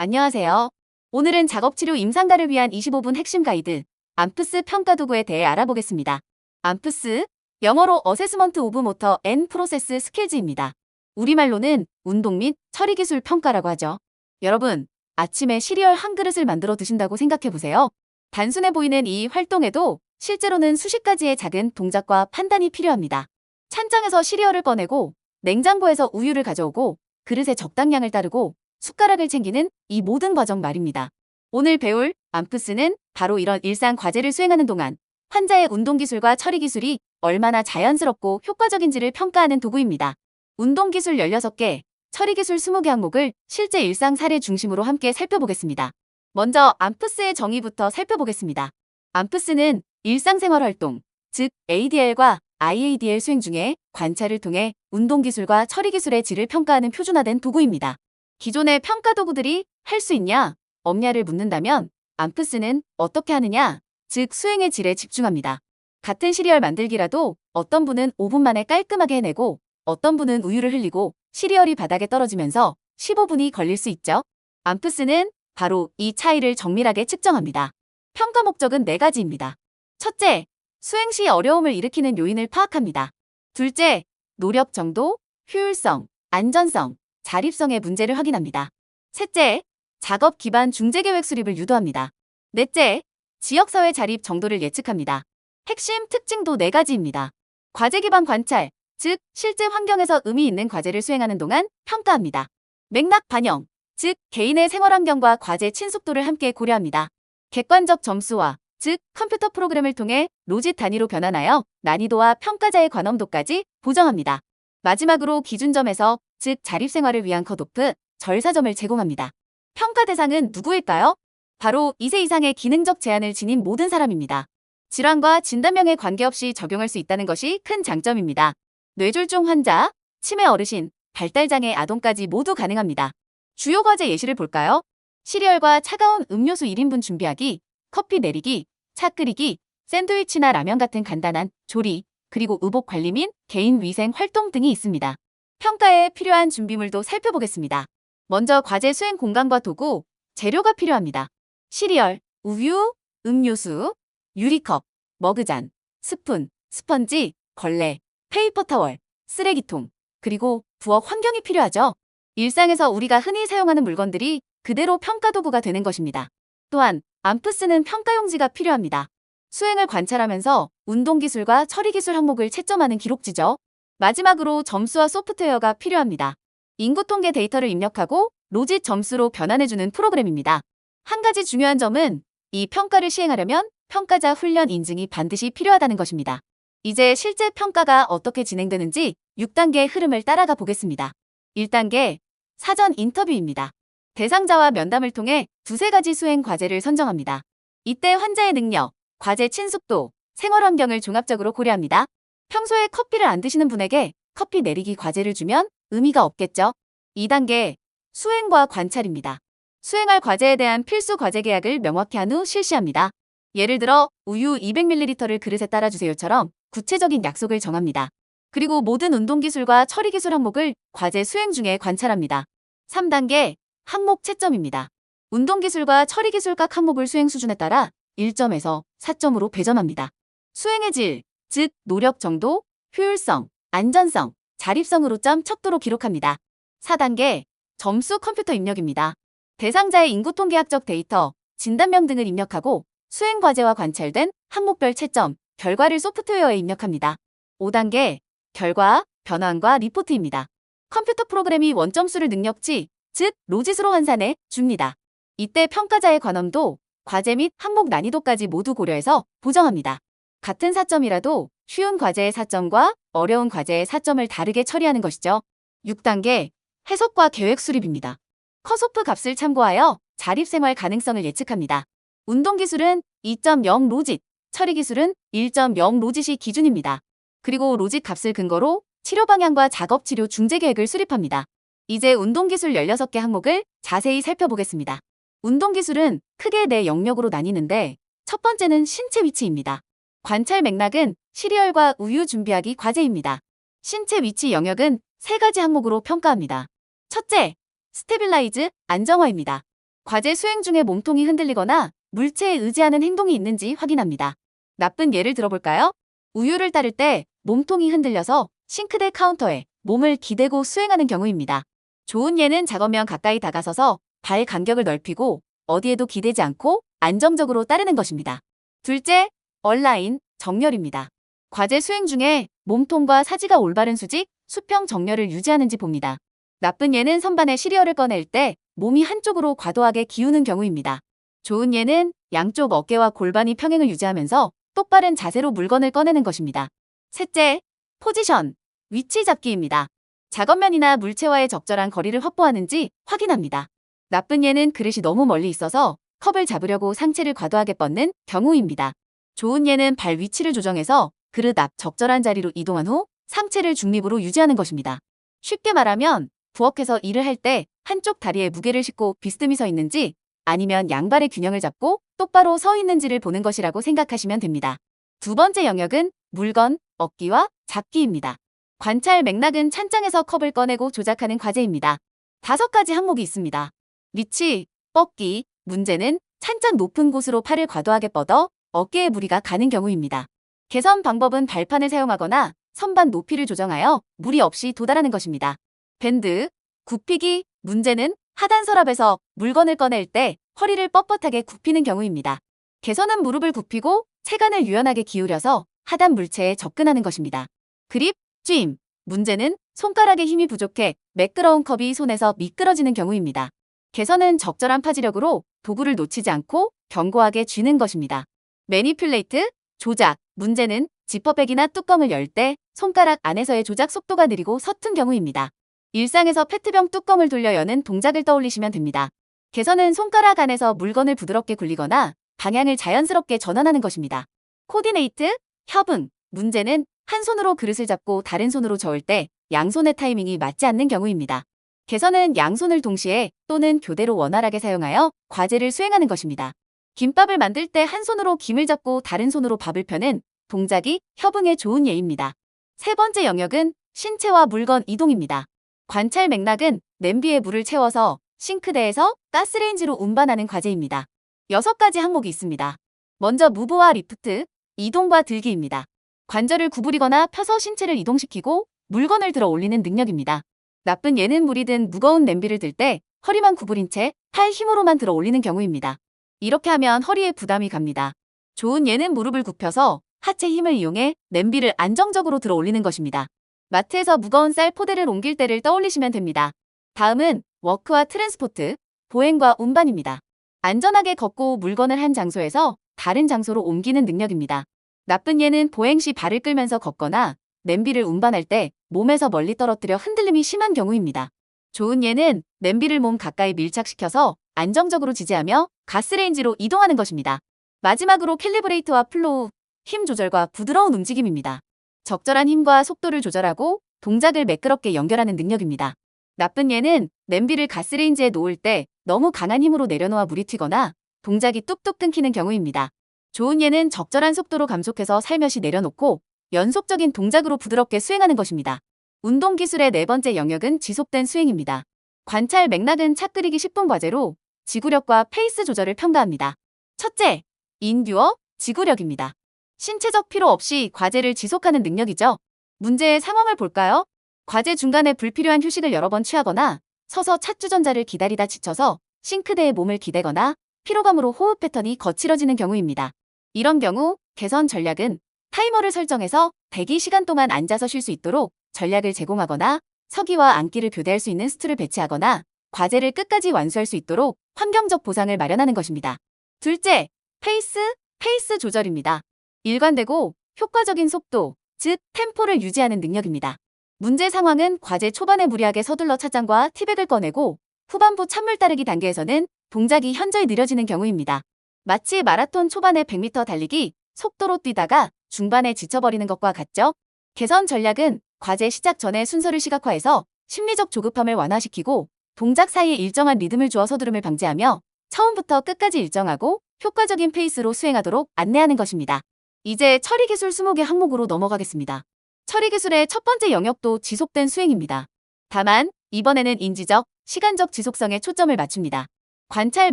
안녕하세요. 오늘은 작업치료 임상가를 위한 25분 핵심 가이드, 암프스 평가 도구에 대해 알아보겠습니다. 암프스, 영어로 어세스먼트 오브 모터 앤 프로세스 스킬즈입니다. 우리말로는 운동 및 처리 기술 평가라고 하죠. 여러분, 아침에 시리얼 한 그릇을 만들어 드신다고 생각해보세요. 단순해 보이는 이 활동에도 실제로는 수십 가지의 작은 동작과 판단이 필요합니다. 찬장에서 시리얼을 꺼내고, 냉장고에서 우유를 가져오고, 그릇에 적당량을 따르고, 숟가락을 챙기는 이 모든 과정 말입니다. 오늘 배울 암프스는 바로 이런 일상 과제를 수행하는 동안 환자의 운동기술과 처리기술이 얼마나 자연스럽고 효과적인지를 평가하는 도구입니다. 운동기술 16개, 처리기술 20개 항목을 실제 일상 사례 중심으로 함께 살펴보겠습니다. 먼저 암프스의 정의부터 살펴보겠습니다. 암프스는 일상생활활동, 즉 ADL과 IADL 수행 중에 관찰을 통해 운동기술과 처리기술의 질을 평가하는 표준화된 도구입니다. 기존의 평가 도구들이 할 수 있냐, 없냐를 묻는다면 암프스는 어떻게 하느냐, 즉 수행의 질에 집중합니다. 같은 시리얼 만들기라도 어떤 분은 5분 만에 깔끔하게 해내고 어떤 분은 우유를 흘리고 시리얼이 바닥에 떨어지면서 15분이 걸릴 수 있죠. 암프스는 바로 이 차이를 정밀하게 측정합니다. 평가 목적은 4가지입니다. 첫째, 수행 시 어려움을 일으키는 요인을 파악합니다. 둘째, 노력 정도, 효율성, 안전성, 자립성의 문제를 확인합니다. 셋째, 작업 기반 중재계획 수립을 유도합니다. 넷째, 지역사회 자립 정도를 예측합니다. 핵심 특징도 4가지입니다. 과제 기반 관찰, 즉 실제 환경에서 의미 있는 과제를 수행하는 동안 평가합니다. 맥락 반영, 즉 개인의 생활환경과 과제 친숙도를 함께 고려합니다. 객관적 점수화, 즉 컴퓨터 프로그램을 통해 로짓 단위로 변환하여 난이도와 평가자의 관험도까지 보정합니다. 마지막으로 기준점에서, 즉 자립생활을 위한 컷오프, 절사점을 제공합니다. 평가 대상은 누구일까요? 바로 2세 이상의 기능적 제한을 지닌 모든 사람입니다. 질환과 진단명에 관계없이 적용할 수 있다는 것이 큰 장점입니다. 뇌졸중 환자, 치매 어르신, 발달장애 아동까지 모두 가능합니다. 주요 과제 예시를 볼까요? 시리얼과 차가운 음료수 1인분 준비하기, 커피 내리기, 차 끓이기, 샌드위치나 라면 같은 간단한 조리, 그리고 의복 관리 및 개인 위생 활동 등이 있습니다. 평가에 필요한 준비물도 살펴보겠습니다. 먼저 과제 수행 공간과 도구, 재료가 필요합니다. 시리얼, 우유, 음료수, 유리컵, 머그잔, 스푼, 스펀지, 걸레, 페이퍼 타월, 쓰레기통, 그리고 부엌 환경이 필요하죠. 일상에서 우리가 흔히 사용하는 물건들이 그대로 평가 도구가 되는 것입니다. 또한 암프스는 평가용지가 필요합니다. 수행을 관찰하면서 운동기술과 처리기술 항목을 채점하는 기록지죠. 마지막으로 점수와 소프트웨어가 필요합니다. 인구 통계 데이터를 입력하고 로짓 점수로 변환해주는 프로그램입니다. 한 가지 중요한 점은 이 평가를 시행하려면 평가자 훈련 인증이 반드시 필요하다는 것입니다. 이제 실제 평가가 어떻게 진행되는지 6단계의 흐름을 따라가 보겠습니다. 1단계, 사전 인터뷰입니다. 대상자와 면담을 통해 2-3가지 수행 과제를 선정합니다. 이때 환자의 능력, 과제 친숙도, 생활환경을 종합적으로 고려합니다. 평소에 커피를 안 드시는 분에게 커피 내리기 과제를 주면 의미가 없겠죠. 2단계, 수행과 관찰입니다. 수행할 과제에 대한 필수 과제 계약을 명확히 한 후 실시합니다. 예를 들어 우유 200ml를 그릇에 따라주세요처럼 구체적인 약속을 정합니다. 그리고 모든 운동기술과 처리기술 항목을 과제 수행 중에 관찰합니다. 3단계, 항목 채점입니다. 운동기술과 처리기술 각 항목을 수행 수준에 따라 1점에서 4점으로 배점합니다. 수행의 질, 즉 노력 정도, 효율성, 안전성, 자립성으로 점 척도로 기록합니다. 4단계, 점수 컴퓨터 입력입니다. 대상자의 인구 통계학적 데이터, 진단명 등을 입력하고 수행 과제와 관찰된 항목별 채점, 결과를 소프트웨어에 입력합니다. 5단계, 결과, 변환과 리포트입니다. 컴퓨터 프로그램이 원점수를 능력치, 즉 로짓으로 환산해 줍니다. 이때 평가자의 관험도, 과제 및 항목 난이도까지 모두 고려해서 보정합니다. 같은 4점이라도 쉬운 과제의 4점과 어려운 과제의 4점을 다르게 처리하는 것이죠. 6단계, 해석과 계획 수립입니다. 컷오프 값을 참고하여 자립생활 가능성을 예측합니다. 운동기술은 2.0 로짓, 처리기술은 1.0 로짓이 기준입니다. 그리고 로짓 값을 근거로 치료 방향과 작업치료 중재계획을 수립합니다. 이제 운동기술 16개 항목을 자세히 살펴보겠습니다. 운동기술은 크게 4영역으로 나뉘는데 첫 번째는 신체 위치입니다. 관찰 맥락은 시리얼과 우유 준비하기 과제입니다. 신체 위치 영역은 3가지 항목으로 평가합니다. 첫째, 스테빌라이즈, 안정화입니다. 과제 수행 중에 몸통이 흔들리거나 물체에 의지하는 행동이 있는지 확인합니다. 나쁜 예를 들어볼까요? 우유를 따를 때 몸통이 흔들려서 싱크대 카운터에 몸을 기대고 수행하는 경우입니다. 좋은 예는 작업면 가까이 다가서서 발 간격을 넓히고 어디에도 기대지 않고 안정적으로 따르는 것입니다. 둘째, 얼라인, 정렬입니다. 과제 수행 중에 몸통과 사지가 올바른 수직, 수평 정렬을 유지하는지 봅니다. 나쁜 예는 선반에 시리얼을 꺼낼 때 몸이 한쪽으로 과도하게 기우는 경우입니다. 좋은 예는 양쪽 어깨와 골반이 평행을 유지하면서 똑바른 자세로 물건을 꺼내는 것입니다. 셋째, 포지션, 위치 잡기입니다. 작업면이나 물체와의 적절한 거리를 확보하는지 확인합니다. 나쁜 예는 그릇이 너무 멀리 있어서 컵을 잡으려고 상체를 과도하게 뻗는 경우입니다. 좋은 예는 발 위치를 조정해서 그릇 앞 적절한 자리로 이동한 후 상체를 중립으로 유지하는 것입니다. 쉽게 말하면 부엌에서 일을 할 때 한쪽 다리에 무게를 싣고 비스듬히 서 있는지 아니면 양발의 균형을 잡고 똑바로 서 있는지를 보는 것이라고 생각하시면 됩니다. 두 번째 영역은 물건, 얻기와 잡기입니다. 관찰 맥락은 찬장에서 컵을 꺼내고 조작하는 과제입니다. 5가지 항목이 있습니다. 리치, 뻗기, 문제는 찬장 높은 곳으로 팔을 과도하게 뻗어 어깨에 무리가 가는 경우입니다. 개선 방법은 발판을 사용하거나 선반 높이를 조정하여 무리 없이 도달하는 것입니다. 밴드, 굽히기, 문제는 하단 서랍에서 물건을 꺼낼 때 허리를 뻣뻣하게 굽히는 경우입니다. 개선은 무릎을 굽히고 체간을 유연하게 기울여서 하단 물체에 접근하는 것입니다. 그립, 쥐임, 문제는 손가락에 힘이 부족해 매끄러운 컵이 손에서 미끄러지는 경우입니다. 개선은 적절한 파지력으로 도구를 놓치지 않고 견고하게 쥐는 것입니다. 매니퓰레이트, 조작, 문제는 지퍼백이나 뚜껑을 열 때 손가락 안에서의 조작 속도가 느리고 서툰 경우입니다. 일상에서 페트병 뚜껑을 돌려 여는 동작을 떠올리시면 됩니다. 개선은 손가락 안에서 물건을 부드럽게 굴리거나 방향을 자연스럽게 전환하는 것입니다. 코디네이트, 협응, 문제는 한 손으로 그릇을 잡고 다른 손으로 저을 때 양손의 타이밍이 맞지 않는 경우입니다. 개선은 양손을 동시에 또는 교대로 원활하게 사용하여 과제를 수행하는 것입니다. 김밥을 만들 때 한 손으로 김을 잡고 다른 손으로 밥을 펴는 동작이 협응에 좋은 예입니다. 세 번째 영역은 신체와 물건 이동입니다. 관찰 맥락은 냄비에 물을 채워서 싱크대에서 가스레인지로 운반하는 과제입니다. 6가지 항목이 있습니다. 먼저 무브와 리프트, 이동과 들기입니다. 관절을 구부리거나 펴서 신체를 이동시키고 물건을 들어 올리는 능력입니다. 나쁜 예는 물이 든 무거운 냄비를 들 때 허리만 구부린 채 팔 힘으로만 들어 올리는 경우입니다. 이렇게 하면 허리에 부담이 갑니다. 좋은 예는 무릎을 굽혀서 하체 힘을 이용해 냄비를 안정적으로 들어 올리는 것입니다. 마트에서 무거운 쌀 포대를 옮길 때를 떠올리시면 됩니다. 다음은 워크와 트랜스포트, 보행과 운반입니다. 안전하게 걷고 물건을 한 장소에서 다른 장소로 옮기는 능력입니다. 나쁜 예는 보행 시 발을 끌면서 걷거나 냄비를 운반할 때 몸에서 멀리 떨어뜨려 흔들림이 심한 경우입니다. 좋은 예는 냄비를 몸 가까이 밀착시켜서 안정적으로 지지하며 가스레인지로 이동하는 것입니다. 마지막으로 캘리브레이트와 플로우, 힘 조절과 부드러운 움직임입니다. 적절한 힘과 속도를 조절하고 동작을 매끄럽게 연결하는 능력입니다. 나쁜 예는 냄비를 가스레인지에 놓을 때 너무 강한 힘으로 내려놓아 물이 튀거나 동작이 뚝뚝 끊기는 경우입니다. 좋은 예는 적절한 속도로 감속해서 살며시 내려놓고 연속적인 동작으로 부드럽게 수행하는 것입니다. 운동기술의 4번째 영역은 지속된 수행입니다. 관찰 맥락은 차 끓이기 10분 과제로 지구력과 페이스 조절을 평가합니다. 첫째, 인듀어, 지구력입니다. 신체적 피로 없이 과제를 지속하는 능력이죠. 문제의 상황을 볼까요? 과제 중간에 불필요한 휴식을 여러 번 취하거나 서서 찻주전자를 기다리다 지쳐서 싱크대에 몸을 기대거나 피로감으로 호흡 패턴이 거칠어지는 경우입니다. 이런 경우 개선 전략은 타이머를 설정해서 대기 시간 동안 앉아서 쉴 수 있도록 전략을 제공하거나 서기와 앉기를 교대할 수 있는 스툴을 배치하거나 과제를 끝까지 완수할 수 있도록 환경적 보상을 마련하는 것입니다. 둘째, 페이스 조절입니다. 일관되고 효과적인 속도, 즉 템포를 유지하는 능력입니다. 문제 상황은 과제 초반에 무리하게 서둘러 찻잔과 티백을 꺼내고 후반부 찬물 따르기 단계에서는 동작이 현저히 느려지는 경우입니다. 마치 마라톤 초반에 100m 달리기 속도로 뛰다가 중반에 지쳐버리는 것과 같죠? 개선 전략은 과제 시작 전에 순서를 시각화해서 심리적 조급함을 완화시키고 동작 사이에 일정한 리듬을 주어 서두름을 방지하며 처음부터 끝까지 일정하고 효과적인 페이스로 수행하도록 안내하는 것입니다. 이제 처리기술 20개 항목으로 넘어가겠습니다. 처리기술의 첫 번째 영역도 지속된 수행입니다. 다만 이번에는 인지적, 시간적 지속성에 초점을 맞춥니다. 관찰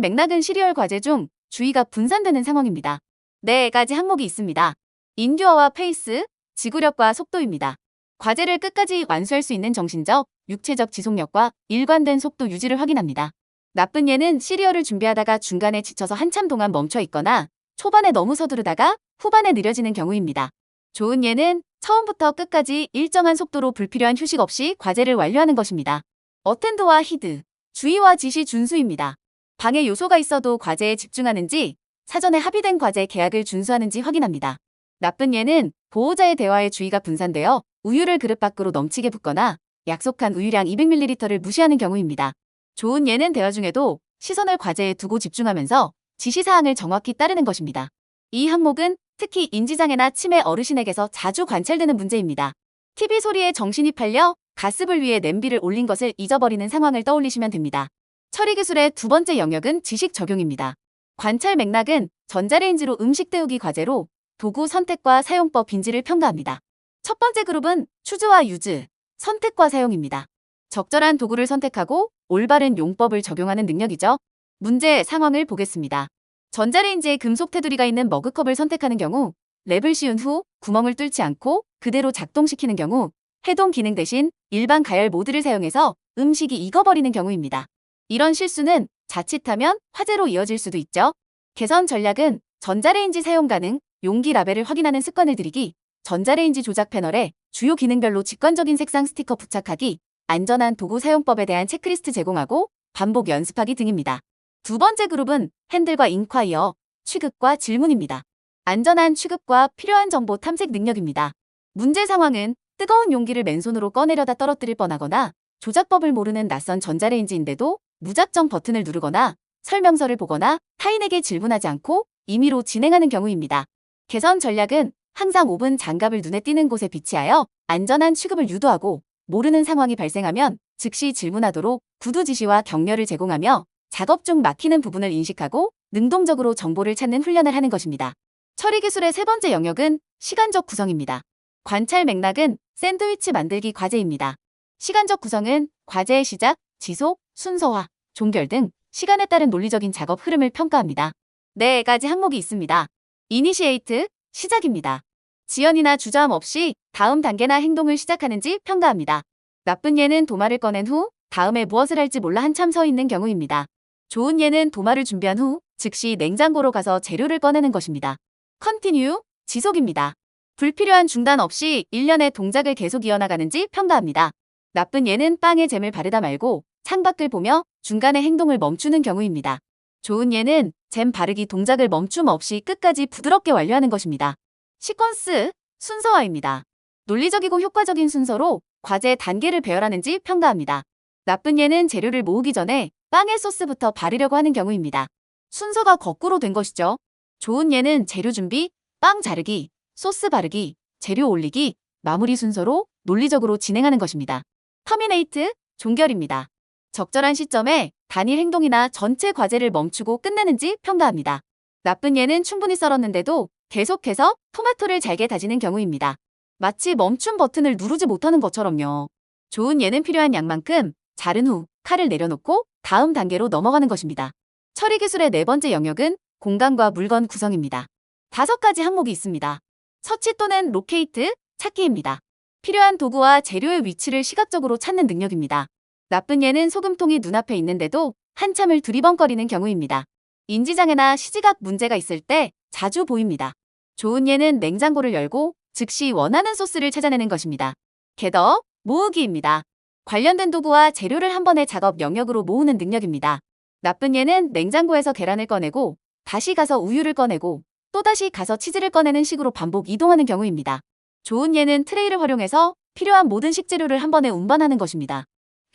맥락은 시리얼 과제 중 주의가 분산되는 상황입니다. 4가지 항목이 있습니다. 인듀어와 페이스, 지구력과 속도입니다. 과제를 끝까지 완수할 수 있는 정신적, 육체적 지속력과 일관된 속도 유지를 확인합니다. 나쁜 예는 시리얼을 준비하다가 중간에 지쳐서 한참 동안 멈춰 있거나 초반에 너무 서두르다가 후반에 느려지는 경우입니다. 좋은 예는 처음부터 끝까지 일정한 속도로 불필요한 휴식 없이 과제를 완료하는 것입니다. 어텐드와 히드, 주의와 지시 준수입니다. 방해 요소가 있어도 과제에 집중하는지, 사전에 합의된 과제 계약을 준수하는지 확인합니다. 나쁜 예는 보호자의 대화에 주의가 분산되어 우유를 그릇 밖으로 넘치게 붓거나 약속한 우유량 200ml를 무시하는 경우입니다. 좋은 예는 대화 중에도 시선을 과제에 두고 집중하면서 지시사항을 정확히 따르는 것입니다. 이 항목은 특히 인지장애나 치매 어르신에게서 자주 관찰되는 문제입니다. TV 소리에 정신이 팔려 가스불 위에 냄비를 올린 것을 잊어버리는 상황을 떠올리시면 됩니다. 처리기술의 2번째 영역은 지식 적용입니다. 관찰 맥락은 전자레인지로 음식 데우기 과제로 도구 선택과 사용법 빈지를 평가합니다. 첫 번째 그룹은 추즈와 유즈, 선택과 사용입니다. 적절한 도구를 선택하고 올바른 용법을 적용하는 능력이죠. 문제 상황을 보겠습니다. 전자레인지에 금속 테두리가 있는 머그컵을 선택하는 경우 랩을 씌운 후 구멍을 뚫지 않고 그대로 작동시키는 경우 해동 기능 대신 일반 가열 모드를 사용해서 음식이 익어버리는 경우입니다. 이런 실수는 자칫하면 화재로 이어질 수도 있죠. 개선 전략은 전자레인지 사용 가능, 용기 라벨을 확인하는 습관을 들이기, 전자레인지 조작 패널에 주요 기능별로 직관적인 색상 스티커 부착하기, 안전한 도구 사용법에 대한 체크리스트 제공하고 반복 연습하기 등입니다. 2번째 그룹은 핸들과 인콰이어, 취급과 질문입니다. 안전한 취급과 필요한 정보 탐색 능력입니다. 문제 상황은 뜨거운 용기를 맨손으로 꺼내려다 떨어뜨릴 뻔하거나 조작법을 모르는 낯선 전자레인지인데도 무작정 버튼을 누르거나 설명서를 보거나 타인에게 질문하지 않고 임의로 진행하는 경우입니다. 개선 전략은 항상 오븐 장갑을 눈에 띄는 곳에 비치하여 안전한 취급을 유도하고 모르는 상황이 발생하면 즉시 질문하도록 구두 지시와 격려를 제공하며 작업 중 막히는 부분을 인식하고 능동적으로 정보를 찾는 훈련을 하는 것입니다. 처리 기술의 3번째 영역은 시간적 구성입니다. 관찰 맥락은 샌드위치 만들기 과제입니다. 시간적 구성은 과제의 시작, 지속, 순서화, 종결 등 시간에 따른 논리적인 작업 흐름을 평가합니다. 4가지 항목이 있습니다. 이니시에이트, 시작입니다. 지연이나 주저함 없이 다음 단계나 행동을 시작하는지 평가합니다. 나쁜 예는 도마를 꺼낸 후 다음에 무엇을 할지 몰라 한참 서 있는 경우입니다. 좋은 예는 도마를 준비한 후 즉시 냉장고로 가서 재료를 꺼내는 것입니다. 컨티뉴, 지속입니다. 불필요한 중단 없이 일련의 동작을 계속 이어나가는지 평가합니다. 나쁜 예는 빵에 잼을 바르다 말고 창밖을 보며 중간에 행동을 멈추는 경우입니다. 좋은 예는 잼 바르기 동작을 멈춤 없이 끝까지 부드럽게 완료하는 것입니다. 시퀀스, 순서화입니다. 논리적이고 효과적인 순서로 과제 단계를 배열하는지 평가합니다. 나쁜 예는 재료를 모으기 전에 빵에 소스부터 바르려고 하는 경우입니다. 순서가 거꾸로 된 것이죠. 좋은 예는 재료 준비, 빵 자르기, 소스 바르기, 재료 올리기, 마무리 순서로 논리적으로 진행하는 것입니다. 터미네이트, 종결입니다. 적절한 시점에 단일 행동이나 전체 과제를 멈추고 끝내는지 평가합니다. 나쁜 예는 충분히 썰었는데도 계속해서 토마토를 잘게 다지는 경우입니다. 마치 멈춤 버튼을 누르지 못하는 것처럼요. 좋은 예는 필요한 양만큼 자른 후 칼을 내려놓고 다음 단계로 넘어가는 것입니다. 처리 기술의 4번째 영역은 공간과 물건 구성입니다. 5가지 항목이 있습니다. 서치 또는 로케이트, 찾기입니다. 필요한 도구와 재료의 위치를 시각적으로 찾는 능력입니다. 나쁜 예는 소금통이 눈앞에 있는데도 한참을 두리번거리는 경우입니다. 인지장애나 시지각 문제가 있을 때 자주 보입니다. 좋은 예는 냉장고를 열고 즉시 원하는 소스를 찾아내는 것입니다. 겟업, 모으기입니다. 관련된 도구와 재료를 한 번에 작업 영역으로 모으는 능력입니다. 나쁜 예는 냉장고에서 계란을 꺼내고 다시 가서 우유를 꺼내고 또다시 가서 치즈를 꺼내는 식으로 반복 이동하는 경우입니다. 좋은 예는 트레이를 활용해서 필요한 모든 식재료를 한 번에 운반하는 것입니다.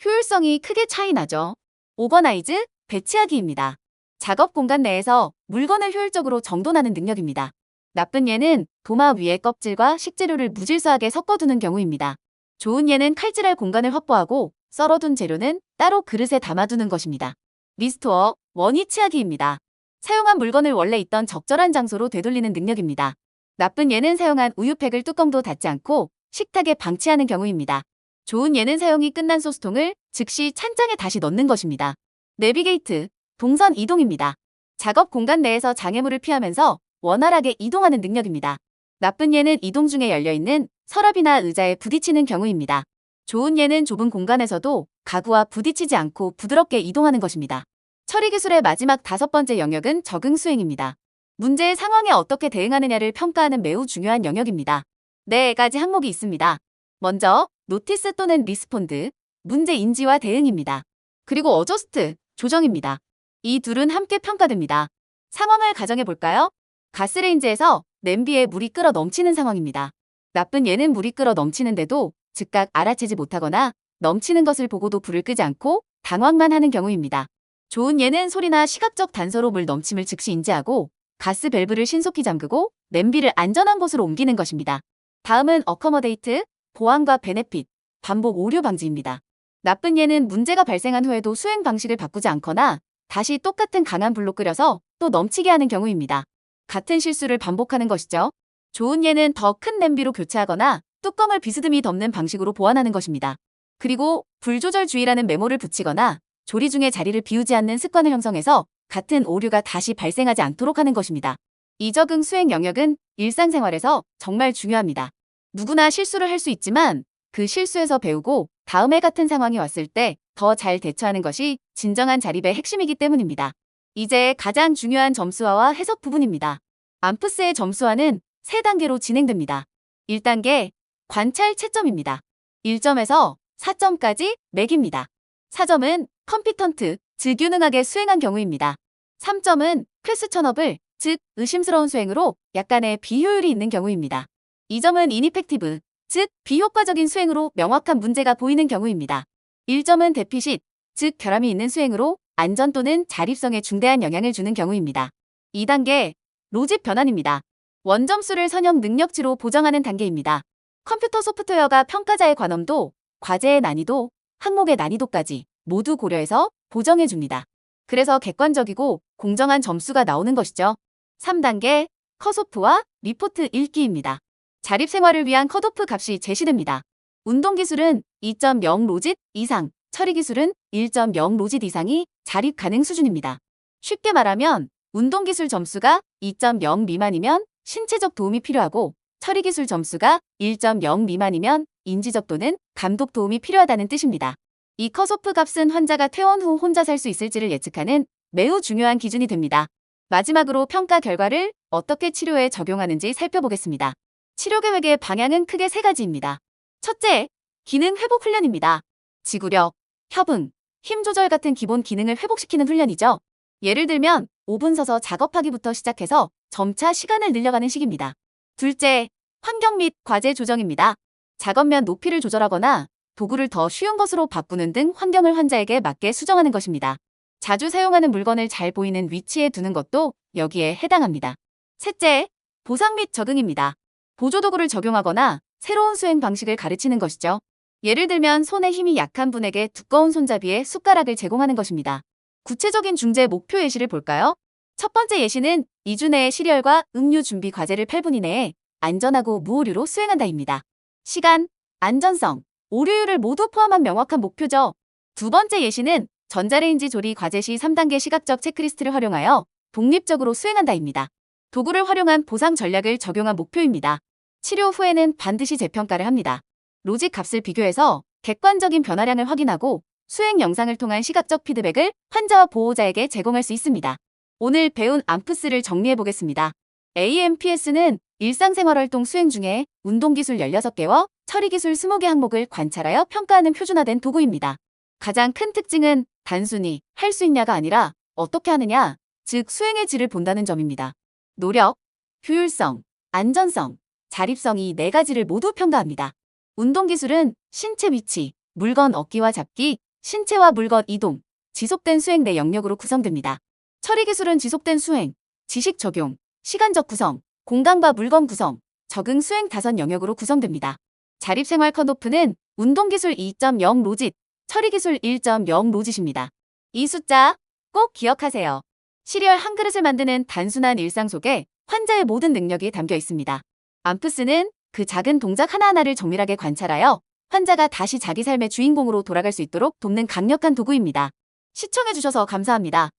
효율성이 크게 차이 나죠. 오거나이즈, 배치하기입니다. 작업 공간 내에서 물건을 효율적으로 정돈하는 능력입니다. 나쁜 예는 도마 위에 껍질과 식재료를 무질서하게 섞어두는 경우입니다. 좋은 예는 칼질할 공간을 확보하고 썰어둔 재료는 따로 그릇에 담아두는 것입니다. 리스토어, 원위치하기입니다. 사용한 물건을 원래 있던 적절한 장소로 되돌리는 능력입니다. 나쁜 예는 사용한 우유팩을 뚜껑도 닫지 않고 식탁에 방치하는 경우입니다. 좋은 예는 사용이 끝난 소스통을 즉시 찬장에 다시 넣는 것입니다. 내비게이트, 동선 이동입니다. 작업 공간 내에서 장애물을 피하면서 원활하게 이동하는 능력입니다. 나쁜 예는 이동 중에 열려있는 서랍이나 의자에 부딪히는 경우입니다. 좋은 예는 좁은 공간에서도 가구와 부딪히지 않고 부드럽게 이동하는 것입니다. 처리 기술의 마지막 5번째 영역은 적응 수행입니다. 문제의 상황에 어떻게 대응하느냐를 평가하는 매우 중요한 영역입니다. 4가지 항목이 있습니다. 먼저 노티스 또는 리스폰드, 문제 인지와 대응입니다. 그리고 어저스트, 조정입니다. 이 둘은 함께 평가됩니다. 상황을 가정해 볼까요? 가스레인지에서 냄비에 물이 끓어 넘치는 상황입니다. 나쁜 예는 물이 끓어 넘치는데도 즉각 알아채지 못하거나 넘치는 것을 보고도 불을 끄지 않고 당황만 하는 경우입니다. 좋은 예는 소리나 시각적 단서로 물 넘침을 즉시 인지하고 가스 밸브를 신속히 잠그고 냄비를 안전한 곳으로 옮기는 것입니다. 다음은 어커머데이트, 보완과 베네핏, 반복 오류 방지입니다. 나쁜 예는 문제가 발생한 후에도 수행 방식을 바꾸지 않거나 다시 똑같은 강한 불로 끓여서 또 넘치게 하는 경우입니다. 같은 실수를 반복하는 것이죠. 좋은 예는 더 큰 냄비로 교체하거나 뚜껑을 비스듬히 덮는 방식으로 보완하는 것입니다. 그리고 불조절주의라는 메모를 붙이거나 조리 중에 자리를 비우지 않는 습관을 형성해서 같은 오류가 다시 발생하지 않도록 하는 것입니다. 이 적응 수행 영역은 일상생활에서 정말 중요합니다. 누구나 실수를 할 수 있지만 그 실수에서 배우고 다음에 같은 상황이 왔을 때 더 잘 대처하는 것이 진정한 자립의 핵심이기 때문입니다. 이제 가장 중요한 점수화와 해석 부분입니다. 암프스의 점수화는 3단계로 진행됩니다. 1단계, 관찰 채점입니다. 1점에서 4점까지 매깁니다. 4점은 컴피턴트, 즉 유능하게 수행한 경우입니다. 3점은 퀘스천어블, 즉 의심스러운 수행으로 약간의 비효율이 있는 경우입니다. 2점은 이니펙티브, 즉 비효과적인 수행으로 명확한 문제가 보이는 경우입니다. 1점은 데피싯, 즉 결함이 있는 수행으로 안전 또는 자립성에 중대한 영향을 주는 경우입니다. 2단계, 로직 변환입니다. 원점수를 선형 능력치로 보정하는 단계입니다. 컴퓨터 소프트웨어가 평가자의 관험도, 과제의 난이도, 항목의 난이도까지 모두 고려해서 보정해줍니다. 그래서 객관적이고 공정한 점수가 나오는 것이죠. 3단계, 컷오프와 리포트 읽기입니다. 자립생활을 위한 컷오프 값이 제시됩니다. 운동기술은 2.0 로짓 이상, 처리기술은 1.0 로짓 이상이 자립 가능 수준입니다. 쉽게 말하면 운동기술 점수가 2.0 미만이면 신체적 도움이 필요하고 처리기술 점수가 1.0 미만이면 인지적 또는 감독 도움이 필요하다는 뜻입니다. 이 컷오프 값은 환자가 퇴원 후 혼자 살 수 있을지를 예측하는 매우 중요한 기준이 됩니다. 마지막으로 평가 결과를 어떻게 치료에 적용하는지 살펴보겠습니다. 치료 계획의 방향은 크게 3가지입니다. 첫째, 기능 회복 훈련입니다. 지구력, 협응, 힘 조절 같은 기본 기능을 회복시키는 훈련이죠. 예를 들면 5분 서서 작업하기부터 시작해서 점차 시간을 늘려가는 식입니다. 둘째, 환경 및 과제 조정입니다. 작업면 높이를 조절하거나 도구를 더 쉬운 것으로 바꾸는 등 환경을 환자에게 맞게 수정하는 것입니다. 자주 사용하는 물건을 잘 보이는 위치에 두는 것도 여기에 해당합니다. 셋째, 보상 및 적응입니다. 보조도구를 적용하거나 새로운 수행 방식을 가르치는 것이죠. 예를 들면 손에 힘이 약한 분에게 두꺼운 손잡이에 숟가락을 제공하는 것입니다. 구체적인 중재 목표 예시를 볼까요? 첫 번째 예시는 2주 내에 시리얼과 음료 준비 과제를 8분 이내에 안전하고 무오류로 수행한다입니다. 시간, 안전성, 오류율을 모두 포함한 명확한 목표죠. 두 번째 예시는 전자레인지 조리 과제 시 3단계 시각적 체크리스트를 활용하여 독립적으로 수행한다입니다. 도구를 활용한 보상 전략을 적용한 목표입니다. 치료 후에는 반드시 재평가를 합니다. 로직 값을 비교해서 객관적인 변화량을 확인하고 수행 영상을 통한 시각적 피드백을 환자와 보호자에게 제공할 수 있습니다. 오늘 배운 암프스를 정리해 보겠습니다. AMPS는 일상생활활동 수행 중에 운동기술 16개와 처리기술 20개 항목을 관찰하여 평가하는 표준화된 도구입니다. 가장 큰 특징은 단순히 할 수 있냐가 아니라 어떻게 하느냐, 즉 수행의 질을 본다는 점입니다. 노력, 효율성, 안전성, 자립성 이 4가지를 모두 평가합니다. 운동기술은 신체 위치, 물건 얻기와 잡기, 신체와 물건 이동, 지속된 수행 내 영역으로 구성됩니다. 처리기술은 지속된 수행, 지식 적용, 시간적 구성, 공간과 물건 구성, 적응 수행 5영역으로 구성됩니다. 자립생활 컷오프는 운동기술 2.0 로짓, 처리기술 1.0 로짓입니다. 이 숫자 꼭 기억하세요. 시리얼 한 그릇을 만드는 단순한 일상 속에 환자의 모든 능력이 담겨 있습니다. 암프스는 그 작은 동작 하나하나를 정밀하게 관찰하여 환자가 다시 자기 삶의 주인공으로 돌아갈 수 있도록 돕는 강력한 도구입니다. 시청해주셔서 감사합니다.